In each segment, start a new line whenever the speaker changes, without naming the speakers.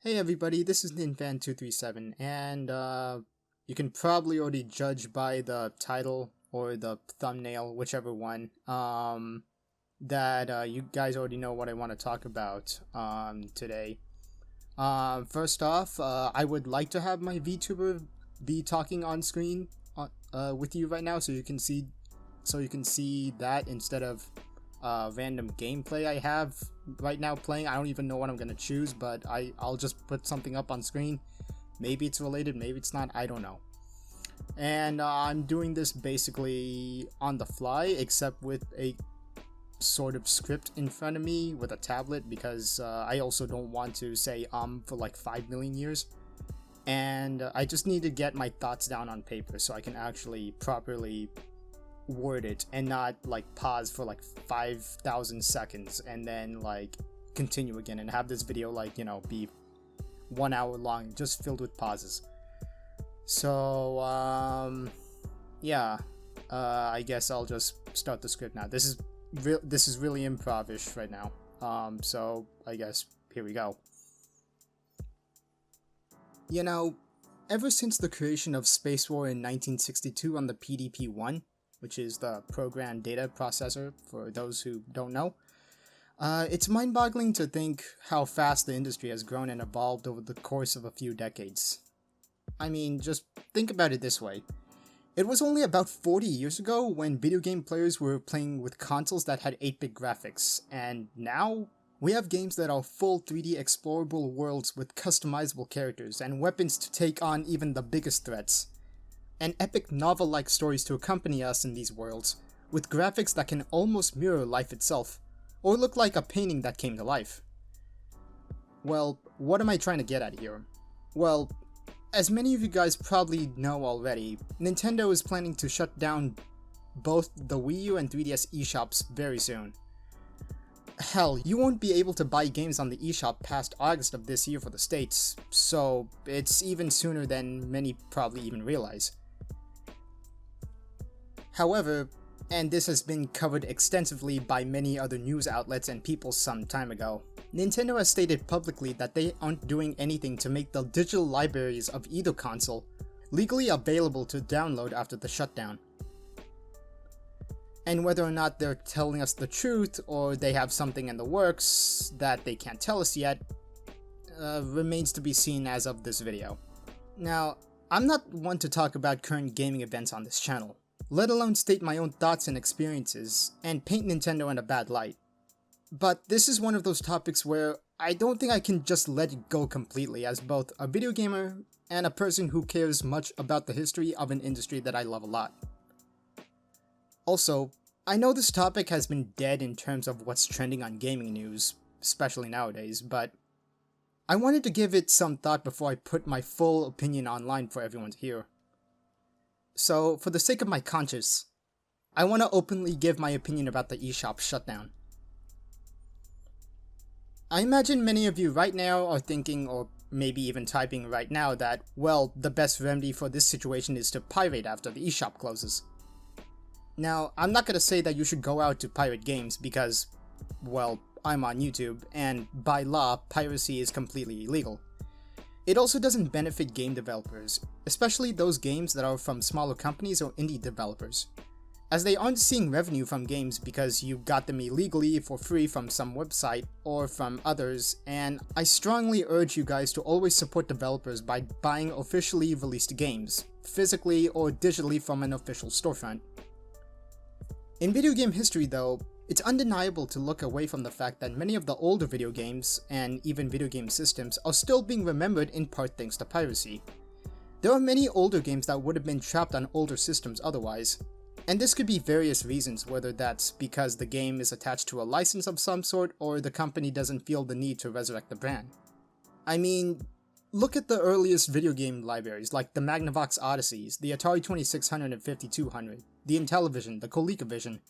Hey everybody, this is NinFan237, and you can probably already judge by the title or the thumbnail, whichever one, that you guys already know what I want to talk about today. First off, I would like to have my VTuber be talking on screen with you right now, so you can see that instead of random gameplay I have right now playing. I don't even know what I'm gonna choose, but I'll just put something up on screen. Maybe it's related, maybe it's not, I don't know. And I'm doing this basically on the fly, except with a sort of script in front of me with a tablet, because I also don't want to say for like 5 million years. And I just need to get my thoughts down on paper so I can actually properly word it and not like pause for like 5,000 seconds and then like continue again and have this video like, you know, be 1 hour long just filled with pauses. So yeah, I guess I'll just start the script now. This is really improvish right now. So I guess here we go. You know, ever since the creation of Space War in 1962 on the PDP-1, which is the Program Data Processor, for those who don't know. It's mind-boggling to think how fast the industry has grown and evolved over the course of a few decades. I mean, just think about it this way. It was only about 40 years ago when video game players were playing with consoles that had 8-bit graphics, and now we have games that are full 3D explorable worlds with customizable characters and weapons to take on even the biggest threats. And epic novel-like stories to accompany us in these worlds, with graphics that can almost mirror life itself, or look like a painting that came to life. Well, what am I trying to get at here? Well, as many of you guys probably know already, Nintendo is planning to shut down both the Wii U and 3DS eShops very soon. Hell, you won't be able to buy games on the eShop past August of this year for the States, so it's even sooner than many probably even realize. However, and this has been covered extensively by many other news outlets and people some time ago, Nintendo has stated publicly that they aren't doing anything to make the digital libraries of either console legally available to download after the shutdown. And whether or not they're telling us the truth or they have something in the works that they can't tell us yet, remains to be seen as of this video. Now, I'm not one to talk about current gaming events on this channel, let alone state my own thoughts and experiences, and paint Nintendo in a bad light. But this is one of those topics where I don't think I can just let it go completely, as both a video gamer and a person who cares much about the history of an industry that I love a lot. Also, I know this topic has been dead in terms of what's trending on gaming news, especially nowadays, but I wanted to give it some thought before I put my full opinion online for everyone to hear. So, for the sake of my conscience, I want to openly give my opinion about the eShop shutdown. I imagine many of you right now are thinking, or maybe even typing right now, that, well, the best remedy for this situation is to pirate after the eShop closes. Now, I'm not gonna say that you should go out to pirate games because, well, I'm on YouTube, and by law, piracy is completely illegal. It also doesn't benefit game developers, especially those games that are from smaller companies or indie developers, as they aren't seeing revenue from games because you got them illegally for free from some website or from others, and I strongly urge you guys to always support developers by buying officially released games, physically or digitally from an official storefront. In video game history though, it's undeniable to look away from the fact that many of the older video games, and even video game systems, are still being remembered in part thanks to piracy. There are many older games that would have been trapped on older systems otherwise, and this could be various reasons, whether that's because the game is attached to a license of some sort or the company doesn't feel the need to resurrect the brand. I mean, look at the earliest video game libraries like the Magnavox Odysseys, the Atari 2600 and 5200, the Intellivision, the ColecoVision.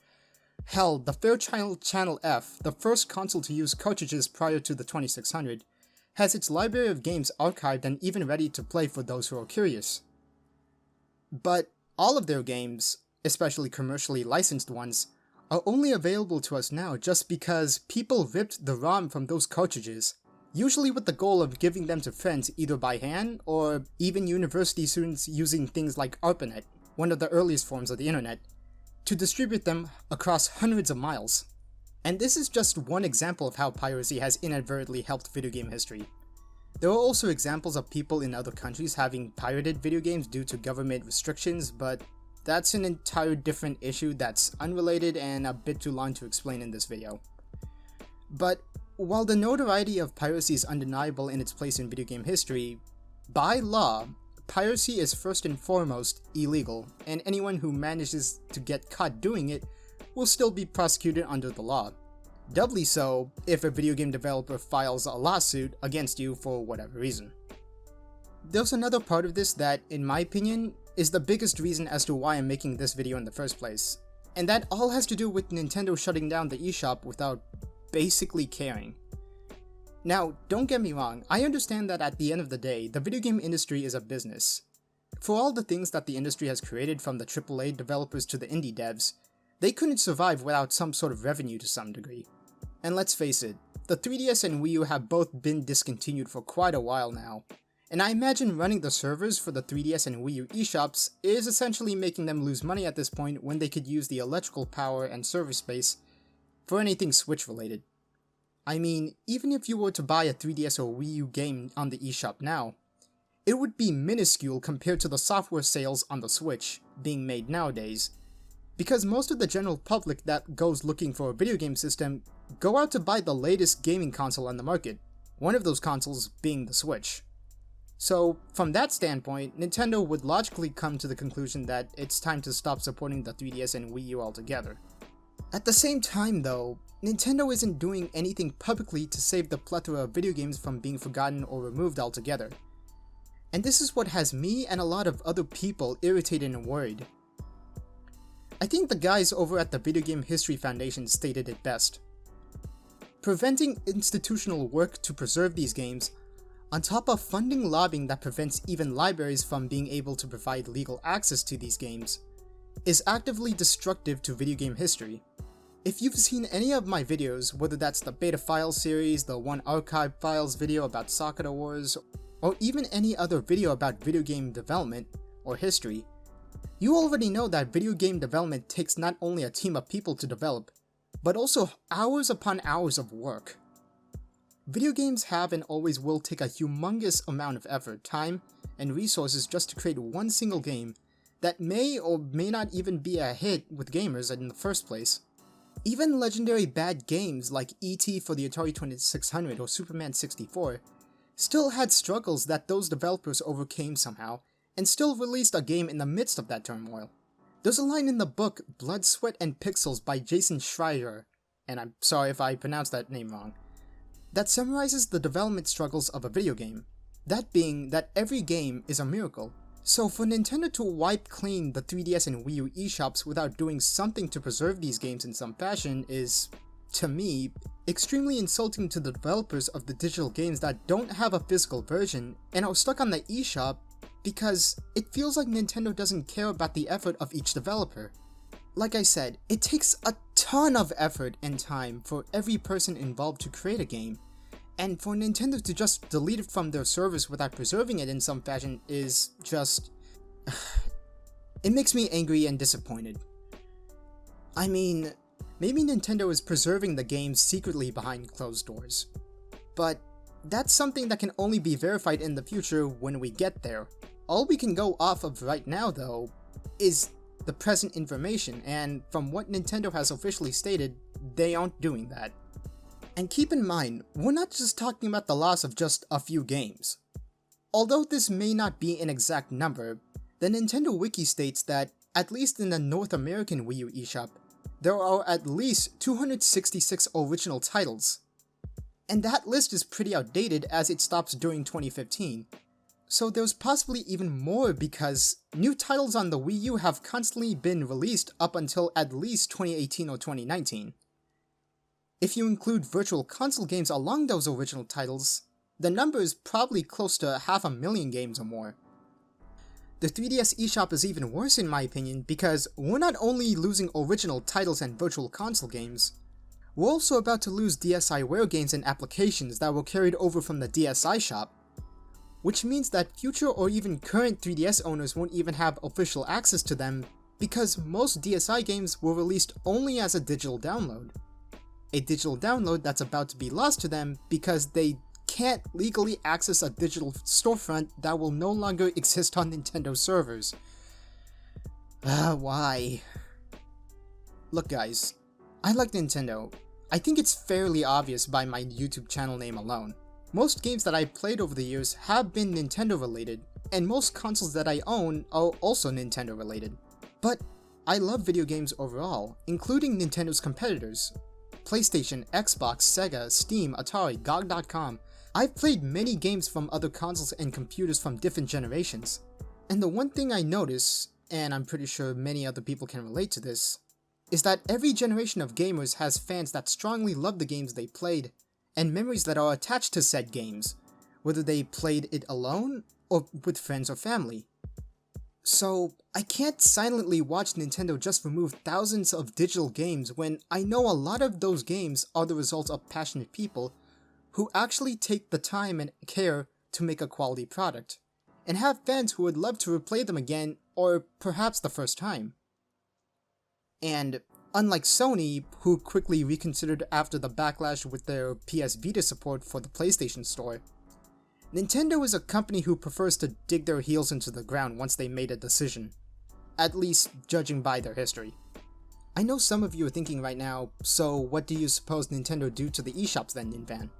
Hell, the Fairchild Channel F, the first console to use cartridges prior to the 2600, has its library of games archived and even ready to play for those who are curious. But all of their games, especially commercially licensed ones, are only available to us now just because people ripped the ROM from those cartridges usually with the goal of giving them to friends either by hand or even university students using things like ARPANET, one of the earliest forms of the internet, to distribute them across hundreds of miles. And this is just one example of how piracy has inadvertently helped video game history. There are also examples of people in other countries having pirated video games due to government restrictions, but that's an entire different issue that's unrelated and a bit too long to explain in this video. But while the notoriety of piracy is undeniable in its place in video game history, by law, piracy is first and foremost illegal, and anyone who manages to get caught doing it will still be prosecuted under the law. Doubly so if a video game developer files a lawsuit against you for whatever reason. There's another part of this that, in my opinion, is the biggest reason as to why I'm making this video in the first place, and that all has to do with Nintendo shutting down the eShop without basically caring. Now, don't get me wrong, I understand that at the end of the day, the video game industry is a business. For all the things that the industry has created, from the AAA developers to the indie devs, they couldn't survive without some sort of revenue to some degree. And let's face it, the 3DS and Wii U have both been discontinued for quite a while now, and I imagine running the servers for the 3DS and Wii U eShops is essentially making them lose money at this point when they could use the electrical power and server space for anything Switch related. I mean, even if you were to buy a 3DS or Wii U game on the eShop now, it would be minuscule compared to the software sales on the Switch being made nowadays, because most of the general public that goes looking for a video game system go out to buy the latest gaming console on the market, one of those consoles being the Switch. So, from that standpoint, Nintendo would logically come to the conclusion that it's time to stop supporting the 3DS and Wii U altogether. At the same time though, Nintendo isn't doing anything publicly to save the plethora of video games from being forgotten or removed altogether. And this is what has me and a lot of other people irritated and worried. I think the guys over at the Video Game History Foundation stated it best. Preventing institutional work to preserve these games, on top of funding lobbying that prevents even libraries from being able to provide legal access to these games, is actively destructive to video game history. If you've seen any of my videos, whether that's the Beta Files series, the One Archive Files video about Sakura Wars, or even any other video about video game development or history, you already know that video game development takes not only a team of people to develop, but also hours upon hours of work. Video games have and always will take a humongous amount of effort, time, and resources just to create one single game that may or may not even be a hit with gamers in the first place. Even legendary bad games like E.T. for the Atari 2600 or Superman 64 still had struggles that those developers overcame somehow, and still released a game in the midst of that turmoil. There's a line in the book Blood, Sweat, and Pixels by Jason Schreier, and I'm sorry if I pronounced that name wrong, that summarizes the development struggles of a video game, that being that every game is a miracle. So for Nintendo to wipe clean the 3DS and Wii U eShops without doing something to preserve these games in some fashion is, to me, extremely insulting to the developers of the digital games that don't have a physical version and are stuck on the eShop, because it feels like Nintendo doesn't care about the effort of each developer. Like I said, it takes a ton of effort and time for every person involved to create a game, and for Nintendo to just delete it from their servers without preserving it in some fashion is just... it makes me angry and disappointed. I mean, maybe Nintendo is preserving the games secretly behind closed doors, but that's something that can only be verified in the future when we get there. All we can go off of right now, though, is the present information, and from what Nintendo has officially stated, they aren't doing that. And keep in mind, we're not just talking about the loss of just a few games. Although this may not be an exact number, the Nintendo Wiki states that, at least in the North American Wii U eShop, there are at least 266 original titles. And that list is pretty outdated as it stops during 2015. So there's possibly even more because new titles on the Wii U have constantly been released up until at least 2018 or 2019. If you include virtual console games along those original titles, the number is probably close to 500,000 games or more. The 3DS eShop is even worse in my opinion because we're not only losing original titles and virtual console games, We're also about to lose DSiWare games and applications that were carried over from the DS eShop, which means that future or even current 3DS owners won't even have official access to them because most DSi games were released only as a digital download. A digital download that's about to be lost to them because they can't legally access a digital storefront that will no longer exist on Nintendo servers. Why? Look guys, I like Nintendo. I think it's fairly obvious by my YouTube channel name alone. Most games that I've played over the years have been Nintendo related, and most consoles that I own are also Nintendo related. But I love video games overall, including Nintendo's competitors. PlayStation, Xbox, Sega, Steam, Atari, GOG.com. I've played many games from other consoles and computers from different generations. And the one thing I notice, and I'm pretty sure many other people can relate to this, is that every generation of gamers has fans that strongly love the games they played, and memories that are attached to said games, whether they played it alone or with friends or family. So, I can't silently watch Nintendo just remove thousands of digital games when I know a lot of those games are the result of passionate people who actually take the time and care to make a quality product, and have fans who would love to replay them again or perhaps the first time. And unlike Sony, who quickly reconsidered after the backlash with their PS Vita support for the PlayStation Store, Nintendo is a company who prefers to dig their heels into the ground once they made a decision, at least judging by their history. I know some of you are thinking right now, so what do you suppose Nintendo do to the eShops then, Ninvan?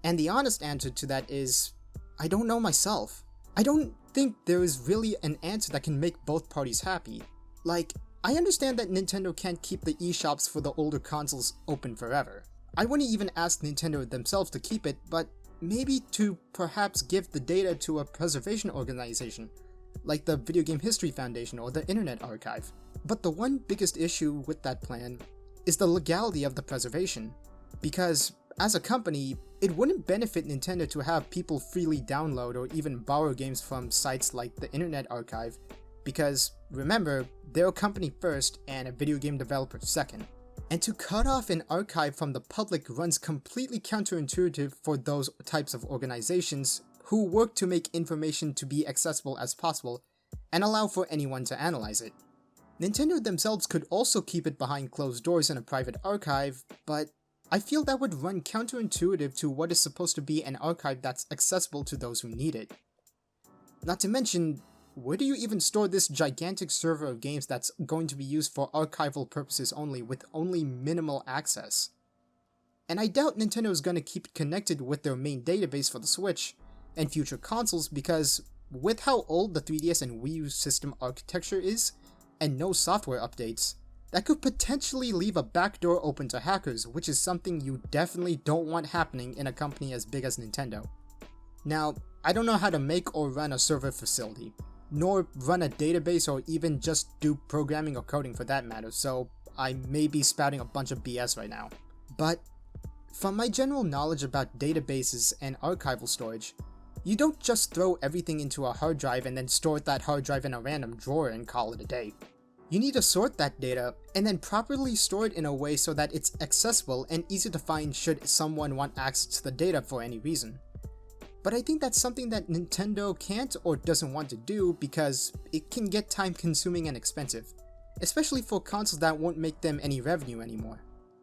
And the honest answer to that is, I don't know myself. I don't think there is really an answer that can make both parties happy. Like, I understand that Nintendo can't keep the eShops for the older consoles open forever. I wouldn't even ask Nintendo themselves to keep it, but maybe to perhaps give the data to a preservation organization, like the Video Game History Foundation or the Internet Archive. But the one biggest issue with that plan is the legality of the preservation, because as a company, it wouldn't benefit Nintendo to have people freely download or even borrow games from sites like the Internet Archive, because remember, they're a company first and a video game developer second. And to cut off an archive from the public runs completely counterintuitive for those types of organizations who work to make information to be accessible as possible and allow for anyone to analyze it. Nintendo themselves could also keep it behind closed doors in a private archive, but I feel that would run counterintuitive to what is supposed to be an archive that's accessible to those who need it. Not to mention, where do you even store this gigantic server of games that's going to be used for archival purposes only with only minimal access? And I doubt Nintendo is going to keep it connected with their main database for the Switch and future consoles because with how old the 3DS and Wii U system architecture is, and no software updates, that could potentially leave a backdoor open to hackers, which is something you definitely don't want happening in a company as big as Nintendo. Now, I don't know how to make or run a server facility, nor run a database or even just do programming or coding for that matter, so I may be spouting a bunch of BS right now. But from my general knowledge about databases and archival storage, you don't just throw everything into a hard drive and then store that hard drive in a random drawer and call it a day. You need to sort that data and then properly store it in a way so that it's accessible and easy to find should someone want access to the data for any reason. But I think that's something that Nintendo can't or doesn't want to do because it can get time consuming and expensive, especially for consoles that won't make them any revenue anymore.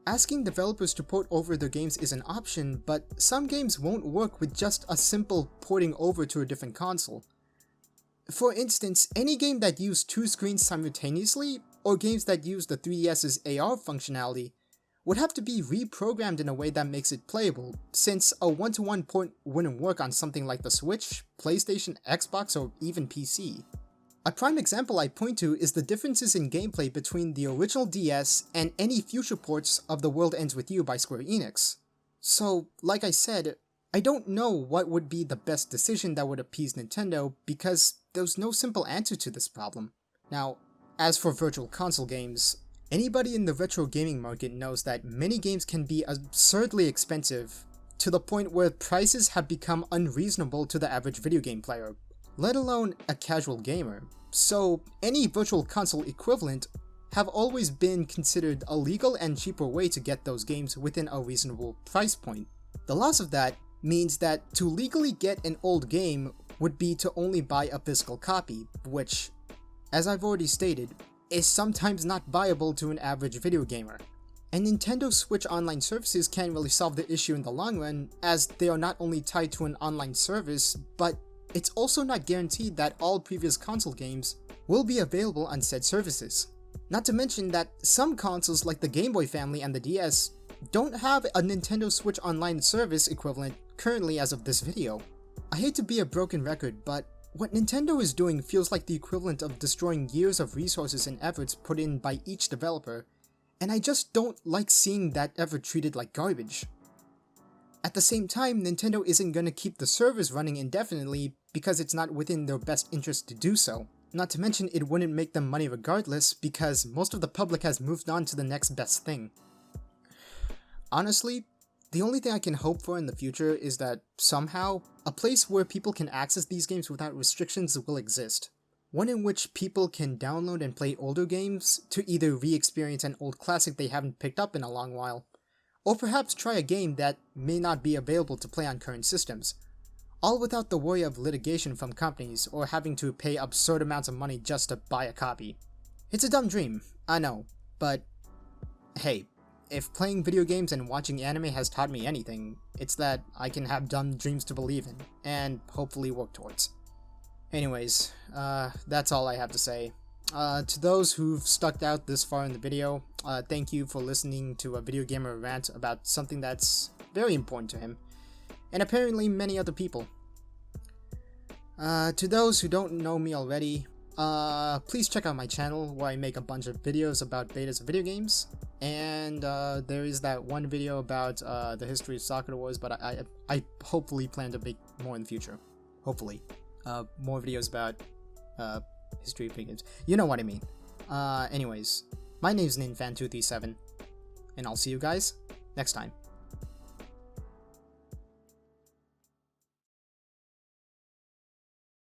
Asking developers to port over their games is an option, but some games won't work with just a simple porting over to a different console. For instance, any game that used two screens simultaneously, or games that use the 3DS's AR functionality, would have to be reprogrammed in a way that makes it playable, since a one-to-one port wouldn't work on something like the Switch, PlayStation, Xbox, or even PC. A prime example I point to is the differences in gameplay between the original DS and any future ports of The World Ends With You by Square Enix. So, like I said, I don't know what would be the best decision that would appease Nintendo because there's no simple answer to this problem. Now, as for virtual console games, anybody in the retro gaming market knows that many games can be absurdly expensive to the point where prices have become unreasonable to the average video game player, let alone a casual gamer. So any virtual console equivalent have always been considered a legal and cheaper way to get those games within a reasonable price point. The loss of that means that to legally get an old game would be to only buy a physical copy, which, as I've already stated, is sometimes not viable to an average video gamer. And Nintendo Switch online services can't really solve the issue in the long run, as they are not only tied to an online service, but it's also not guaranteed that all previous console games will be available on said services. Not to mention that some consoles like the Game Boy family and the DS don't have a Nintendo Switch online service equivalent currently as of this video. I hate to be a broken record, but what Nintendo is doing feels like the equivalent of destroying years of resources and efforts put in by each developer, and I just don't like seeing that effort treated like garbage. At the same time, Nintendo isn't gonna keep the servers running indefinitely because it's not within their best interest to do so. Not to mention it wouldn't make them money regardless because most of the public has moved on to the next best thing. Honestly, the only thing I can hope for in the future is that somehow, a place where people can access these games without restrictions will exist. One in which people can download and play older games to either re-experience an old classic they haven't picked up in a long while, or perhaps try a game that may not be available to play on current systems, all without the worry of litigation from companies or having to pay absurd amounts of money just to buy a copy. It's a dumb dream, I know, but hey, if playing video games and watching anime has taught me anything, it's that I can have dumb dreams to believe in, and hopefully work towards. Anyways, that's all I have to say. To those who've stuck out this far in the video, thank you for listening to a video gamer rant about something that's very important to him, and apparently many other people. To those who don't know me already, please check out my channel where I make a bunch of videos about betas of video games, and there is that one video about the history of Sakura Wars, but I hopefully plan to make more in the future. Hopefully. More videos about history of video games. You know what I mean. Anyways, my name is NinFan237, and I'll see you guys next time.